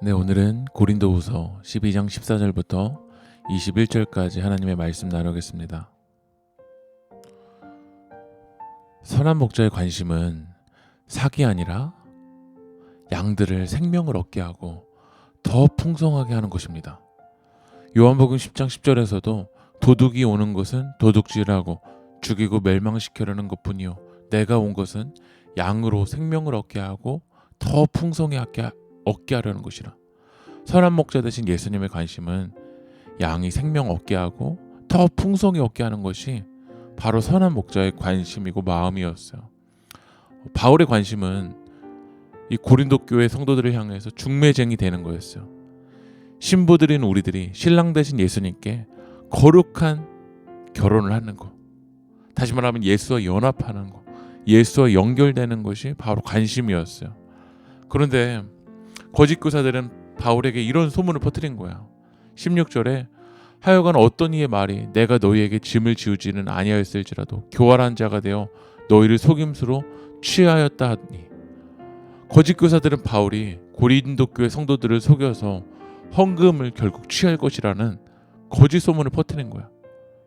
네, 오늘은 고린도후서 12장 14절부터 21절까지 하나님의 말씀 나누겠습니다. 선한 목자의 관심은 삭이 아니라 양들을 생명을 얻게 하고 더 풍성하게 하는 것입니다. 요한복음 10장 10절에서도 도둑이 오는 것은 도둑질하고 죽이고 멸망시키려는 것뿐이요 내가 온 것은 양으로 생명을 얻게 하고 더 풍성하게 얻게 하려는 것이라. 선한 목자 되신 예수님의 관심은 양이 생명 얻게 하고 더 풍성히 얻게 하는 것이 바로 선한 목자의 관심이고 마음이었어요. 바울의 관심은 이 고린도 교회 성도들을 향해서 중매쟁이 되는 거였어요. 신부들인 우리들이 신랑 되신 예수님께 거룩한 결혼을 하는 것, 다시 말하면 예수와 연합하는 것, 예수와 연결되는 것이 바로 관심이었어요. 그런데 거짓 교사들은 바울에게 이런 소문을 퍼뜨린 거야. 16절에 하여간 어떤 이의 말이 내가 너희에게 짐을 지우지는 아니하였을지라도 교활한 자가 되어 너희를 속임수로 취하였다 하니, 거짓 교사들은 바울이 고린도 교회 성도들을 속여서 헌금을 결국 취할 것이라는 거짓 소문을 퍼뜨린 거야.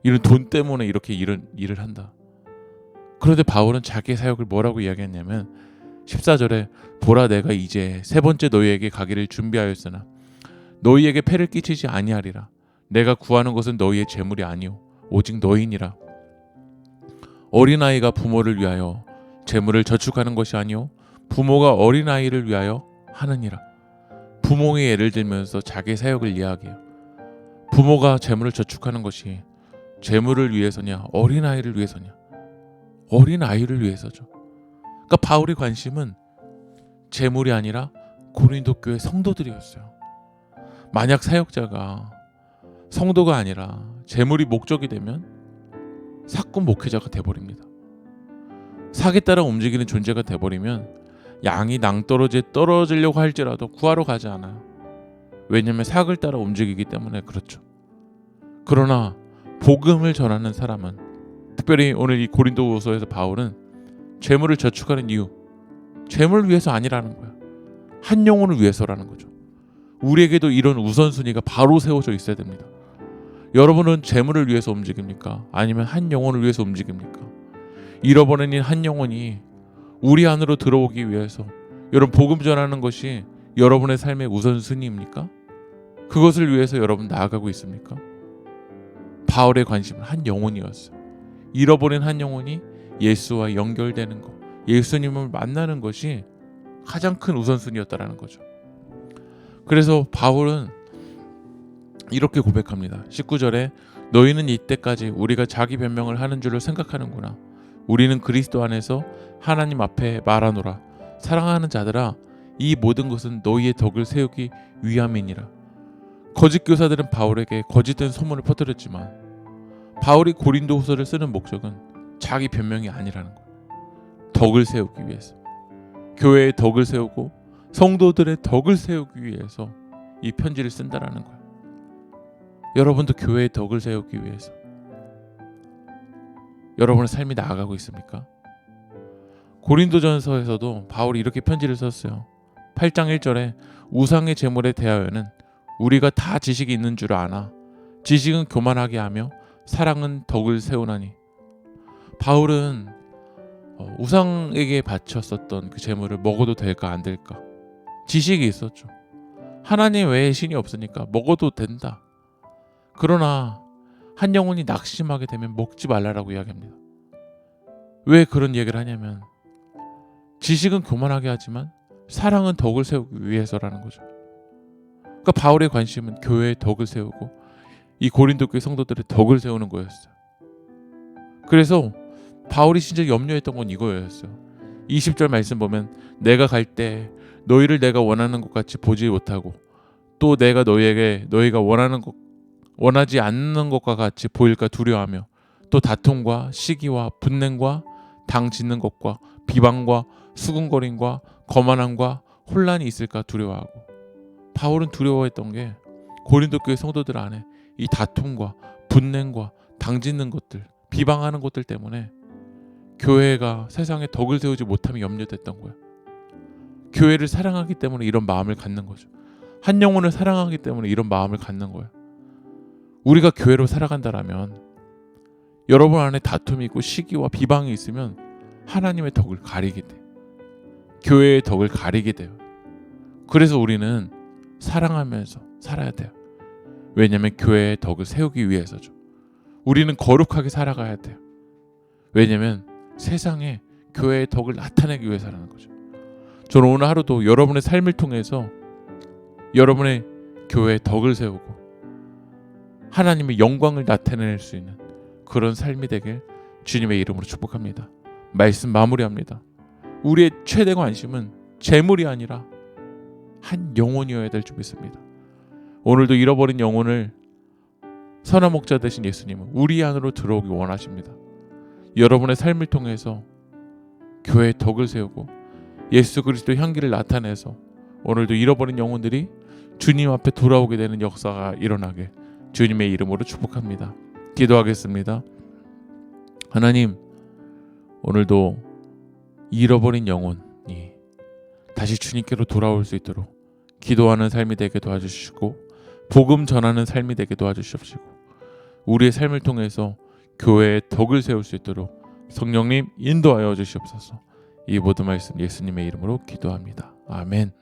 이런 돈 때문에 이렇게 이런 일을 한다. 그런데 바울은 자기의 사역을 뭐라고 이야기했냐면 14절에 보라 내가 이제 세 번째 너희에게 가기를 준비하였으나 너희에게 폐를 끼치지 아니하리라. 내가 구하는 것은 너희의 재물이 아니오 오직 너희니라. 어린아이가 부모를 위하여 재물을 저축하는 것이 아니오 부모가 어린아이를 위하여 하느니라. 부모의 예를 들면서 자기의 사역을 이야기해요. 부모가 재물을 저축하는 것이 재물을 위해서냐 어린아이를 위해서냐? 어린아이를 위해서죠. 그러니까 바울의 관심은 재물이 아니라 고린도 교회 성도들이었어요. 만약 사역자가 성도가 아니라 재물이 목적이 되면 삭군 목회자가 돼버립니다. 삭에 따라 움직이는 존재가 돼버리면 양이 낭떠러지에 떨어지려고 할지라도 구하러 가지 않아요. 왜냐하면 삭을 따라 움직이기 때문에 그렇죠. 그러나 복음을 전하는 사람은, 특별히 오늘 이 고린도후서에서 바울은 재물을 저축하는 이유, 재물을 위해서 아니라는 거야. 한 영혼을 위해서라는 거죠. 우리에게도 이런 우선순위가 바로 세워져 있어야 됩니다. 여러분은 재물을 위해서 움직입니까? 아니면 한 영혼을 위해서 움직입니까? 잃어버린 한 영혼이 우리 안으로 들어오기 위해서 여러분 복음 전하는 것이 여러분의 삶의 우선순위입니까? 그것을 위해서 여러분 나아가고 있습니까? 바울의 관심은 한 영혼이었어요. 잃어버린 한 영혼이 예수와 연결되는 것, 예수님을 만나는 것이 가장 큰 우선순위였다라는 거죠. 그래서 바울은 이렇게 고백합니다. 19절에 너희는 이때까지 우리가 자기 변명을 하는 줄을 생각하는구나. 우리는 그리스도 안에서 하나님 앞에 말하노라. 사랑하는 자들아, 이 모든 것은 너희의 덕을 세우기 위함이니라. 거짓 교사들은 바울에게 거짓된 소문을 퍼뜨렸지만 바울이 고린도후서를 쓰는 목적은 자기 변명이 아니라는 거예요. 덕을 세우기 위해서, 교회의 덕을 세우고 성도들의 덕을 세우기 위해서 이 편지를 쓴다라는 거예요. 여러분도 교회의 덕을 세우기 위해서 여러분의 삶이 나아가고 있습니까? 고린도전서에서도 바울이 이렇게 편지를 썼어요. 8장 1절에 우상의 제물에 대하여는 우리가 다 지식이 있는 줄 아나 지식은 교만하게 하며 사랑은 덕을 세우나니. 바울은 우상에게 바쳤었던 그 제물을 먹어도 될까 안 될까 지식이 있었죠. 하나님 외에 신이 없으니까 먹어도 된다. 그러나 한 영혼이 낙심하게 되면 먹지 말라라고 이야기합니다. 왜 그런 얘기를 하냐면 지식은 교만하게 하지만 사랑은 덕을 세우기 위해서라는 거죠. 그러니까 바울의 관심은 교회의 덕을 세우고 이 고린도 교회 성도들의 덕을 세우는 거였어요. 그래서 바울이 진짜 염려했던 건 이거였어요. 20절 말씀 보면 내가 갈 때 너희를 내가 원하는 것 같이 보지 못하고 또 내가 너희에게 너희가 원하지 않는 것과 같이 보일까 두려워하며 또 다툼과 시기와 분냉과 당 짓는 것과 비방과 수군거림과 거만함과 혼란이 있을까 두려워하고. 바울은 두려워했던 게 고린도 교회 성도들 안에 이 다툼과 분냉과 당 짓는 것들, 비방하는 것들 때문에 교회가 세상에 덕을 세우지 못함이 염려됐던 거야. 교회를 사랑하기 때문에 이런 마음을 갖는 거죠. 한 영혼을 사랑하기 때문에 이런 마음을 갖는 거예요. 우리가 교회로 살아간다라면 여러분 안에 다툼이 있고 시기와 비방이 있으면 하나님의 덕을 가리게 돼요. 교회의 덕을 가리게 돼요. 그래서 우리는 사랑하면서 살아야 돼요. 왜냐하면 교회의 덕을 세우기 위해서죠. 우리는 거룩하게 살아가야 돼요. 왜냐하면 세상에 교회의 덕을 나타내기 위해서라는 거죠. 저는 오늘 하루도 여러분의 삶을 통해서 여러분의 교회의 덕을 세우고 하나님의 영광을 나타낼 수 있는 그런 삶이 되길 주님의 이름으로 축복합니다. 말씀 마무리합니다. 우리의 최대 관심은 재물이 아니라 한 영혼이어야 될 줄 믿습니다. 오늘도 잃어버린 영혼을 선한 목자 되신 예수님은 우리 안으로 들어오기 원하십니다. 여러분의 삶을 통해서 교회의 덕을 세우고 예수 그리스도의 향기를 나타내서 오늘도 잃어버린 영혼들이 주님 앞에 돌아오게 되는 역사가 일어나게 주님의 이름으로 축복합니다. 기도하겠습니다. 하나님, 오늘도 잃어버린 영혼이 다시 주님께로 돌아올 수 있도록 기도하는 삶이 되게 도와주시고 복음 전하는 삶이 되게 도와주시옵시고 우리의 삶을 통해서 교회의 덕을 세울 수 있도록 성령님 인도하여 주시옵소서. 이 모든 말씀 예수님의 이름으로 기도합니다. 아멘.